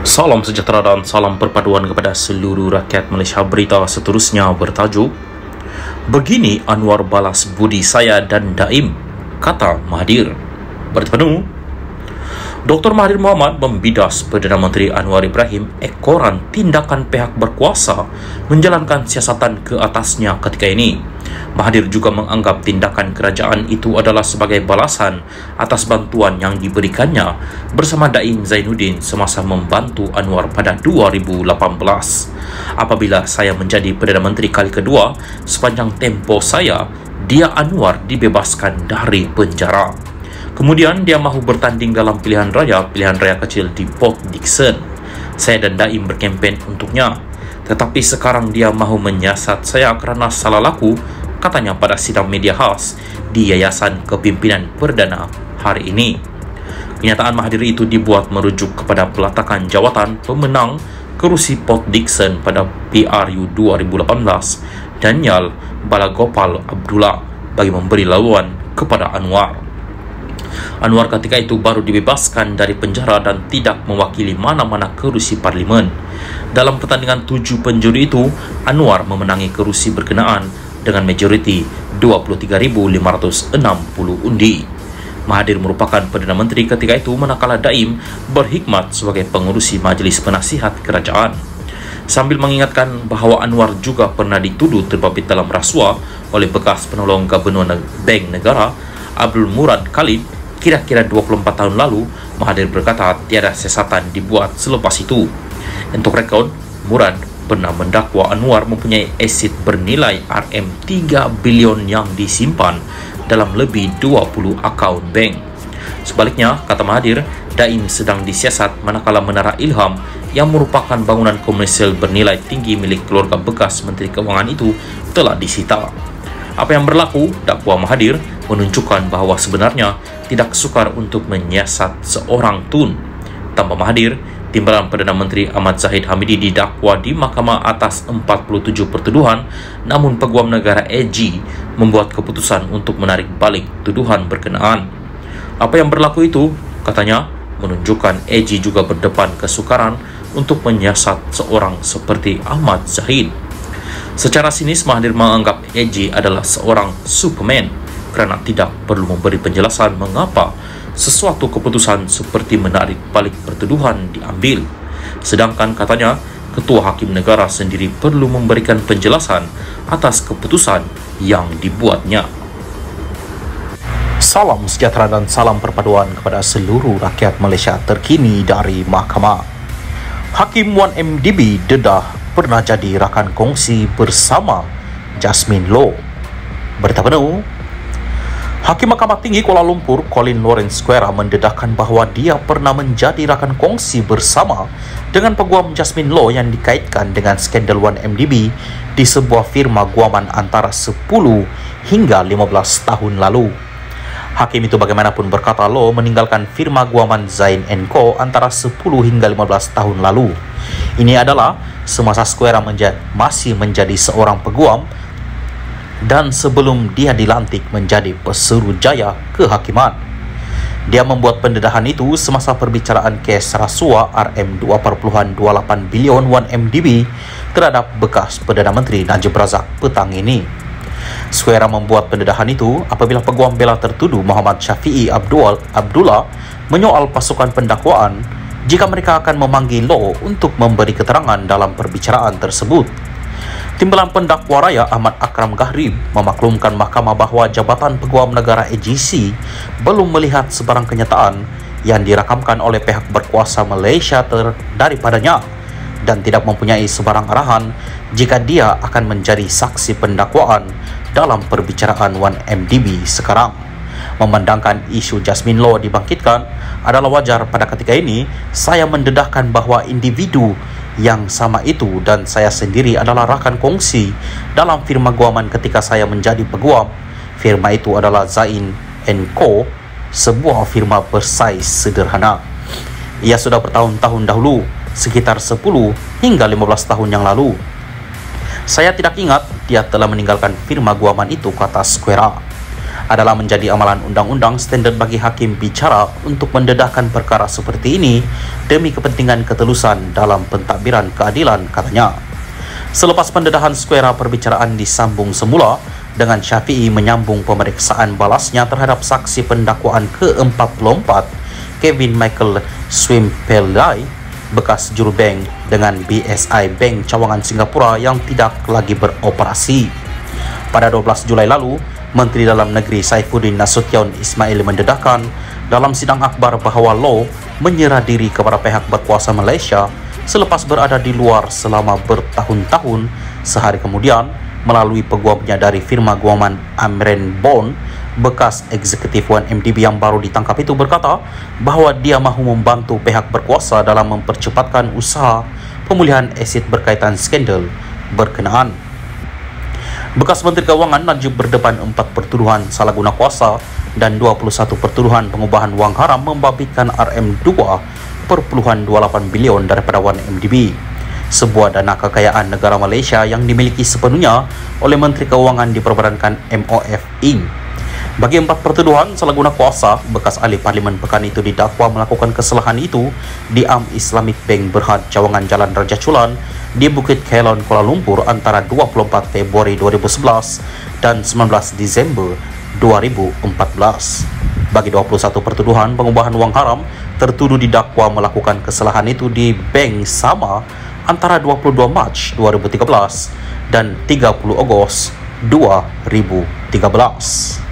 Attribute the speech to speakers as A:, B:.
A: Salam sejahtera dan salam perpaduan kepada seluruh rakyat Malaysia. Berita seterusnya bertajuk, "Begini Anwar balas budi saya dan Daim," kata Mahathir. Berita penuh, Dr. Mahathir Mohamad membidas Perdana Menteri Anwar Ibrahim ekoran tindakan pihak berkuasa menjalankan siasatan ke atasnya ketika ini. Mahathir juga menganggap tindakan kerajaan itu adalah sebagai balasan atas bantuan yang diberikannya bersama Daim Zainuddin semasa membantu Anwar pada 2018. "Apabila saya menjadi Perdana Menteri kali kedua, sepanjang tempoh saya, dia Anwar dibebaskan dari penjara. Kemudian dia mahu bertanding dalam pilihan raya kecil di Port Dickson. Saya dan Daim berkempen untuknya. Tetapi sekarang dia mahu menyiasat saya kerana salah laku," katanya pada sidang media khas di Yayasan Kepimpinan Perdana hari ini. Kenyataan Mahathir itu dibuat merujuk kepada peletakan jawatan pemenang kerusi Port Dickson pada PRU 2018, Daniel Balagopal Abdullah, bagi memberi laluan kepada Anwar. Anwar ketika itu baru dibebaskan dari penjara dan tidak mewakili mana-mana kerusi parlimen. Dalam pertandingan 7 penjuri itu, Anwar memenangi kerusi berkenaan dengan majoriti 23,560 undi. Mahathir merupakan Perdana Menteri ketika itu manakala Daim berkhidmat sebagai pengurusi Majlis Penasihat Kerajaan. Sambil mengingatkan bahawa Anwar juga pernah dituduh terbabit dalam rasuah oleh bekas penolong Gubernur Bank Negara Abdul Murad Khalid kira-kira 24 tahun lalu, Mahathir berkata tiada siasatan dibuat selepas itu. Untuk rekod, Murad pernah mendakwa Anwar mempunyai aset bernilai RM3 bilion yang disimpan dalam lebih 20 akaun bank. Sebaliknya, kata Mahathir, Daim sedang disiasat manakala Menara Ilham yang merupakan bangunan komersial bernilai tinggi milik keluarga bekas Menteri Keuangan itu telah disita. Apa yang berlaku, dakwa Mahathir, menunjukkan bahawa sebenarnya tidak sukar untuk menyiasat seorang tun. Tanpa Mahathir, timbalan Perdana Menteri Ahmad Zahid Hamidi didakwa di mahkamah atas 47 pertuduhan, namun Peguam Negara AG membuat keputusan untuk menarik balik tuduhan berkenaan. Apa yang berlaku itu, katanya, menunjukkan AG juga berdepan kesukaran untuk menyiasat seorang seperti Ahmad Zahid. Secara sinis, Mahathir menganggap AG adalah seorang Superman kerana tidak perlu memberi penjelasan mengapa sesuatu keputusan seperti menarik balik pertuduhan diambil. Sedangkan katanya, Ketua Hakim Negara sendiri perlu memberikan penjelasan atas keputusan yang dibuatnya. Salam sejahtera dan salam perpaduan kepada seluruh rakyat Malaysia. Terkini dari Mahkamah. Hakim Wan MDB dedah pernah jadi rakan kongsi bersama Jasmine Loh. Berita penuh, Hakim Mahkamah Tinggi Kuala Lumpur, Colin Lawrence Square, mendedahkan bahawa dia pernah menjadi rakan kongsi bersama dengan Peguam Jasmine Loh yang dikaitkan dengan skandal 1MDB di sebuah firma guaman antara 10 hingga 15 tahun lalu. Hakim itu bagaimanapun berkata Loh meninggalkan firma guaman Zain & Co antara 10 hingga 15 tahun lalu. Ini adalah semasa Square masih menjadi seorang peguam dan sebelum dia dilantik menjadi Pesuruhjaya Kehakiman. Dia membuat pendedahan itu semasa perbicaraan kes rasuah RM2.28 bilion 1MDB terhadap bekas Perdana Menteri Najib Razak petang ini. Square membuat pendedahan itu apabila peguam bela tertuduh Muhammad Syafiee Abdullah menyoal pasukan pendakwaan jika mereka akan memanggil Loh untuk memberi keterangan dalam perbicaraan tersebut. Timbalan Pendakwa Raya Ahmad Akram Gharib memaklumkan mahkamah bahawa Jabatan Peguam Negara AGC belum melihat sebarang kenyataan yang dirakamkan oleh pihak berkuasa Malaysia daripadanya dan tidak mempunyai sebarang arahan jika dia akan menjadi saksi pendakwaan dalam perbicaraan 1MDB sekarang. Memandangkan isu Jasmine Loh dibangkitkan adalah wajar pada ketika ini, saya mendedahkan bahawa individu yang sama itu dan saya sendiri adalah rakan kongsi dalam firma guaman ketika saya menjadi peguam. Firma itu adalah Zain & Co, sebuah firma bersaiz sederhana. Ia sudah bertahun-tahun dahulu, sekitar 10 hingga 15 tahun yang lalu. Saya tidak ingat dia telah meninggalkan firma guaman itu, kata Square. adalah menjadi amalan undang-undang standard bagi hakim bicara untuk mendedahkan perkara seperti ini demi kepentingan ketelusan dalam pentadbiran keadilan, katanya. Selepas pendedahan Square, perbicaraan disambung semula dengan Syafiee menyambung pemeriksaan balasnya terhadap saksi pendakwaan ke-44 Kevin Michael Swimpelai, bekas jurubank dengan BSI Bank Cawangan Singapura yang tidak lagi beroperasi. Pada 12 Julai lalu, Menteri Dalam Negeri Saifuddin Nasution Ismail mendedahkan dalam sidang akbar bahawa Low menyerah diri kepada pihak berkuasa Malaysia selepas berada di luar selama bertahun-tahun. Sehari kemudian, melalui peguamnya dari firma guaman Amren Bond, bekas eksekutif 1MDB yang baru ditangkap itu berkata bahawa dia mahu membantu pihak berkuasa dalam mempercepatkan usaha pemulihan aset berkaitan skandal berkenaan. Bekas Menteri Keuangan Najib berdepan 4 pertuduhan salah guna kuasa dan 21 pertuduhan pengubahan wang haram membabitkan RM2.28 bilion daripada 1MDB, sebuah dana kekayaan negara Malaysia yang dimiliki sepenuhnya oleh Menteri Keuangan diperbadankan MOF Inc. Bagi 4 pertuduhan salah guna kuasa, bekas ahli Parlimen Pekan itu didakwa melakukan kesalahan itu di Am Islamic Bank Berhad Cawangan Jalan Raja Chulan di Bukit Kelon, Kuala Lumpur antara 24 Februari 2011 dan 19 Disember 2014. Bagi 21 pertuduhan pengubahan wang haram, tertuduh didakwa melakukan kesalahan itu di bank sama antara 22 Mac 2013 dan 30 Ogos 2013.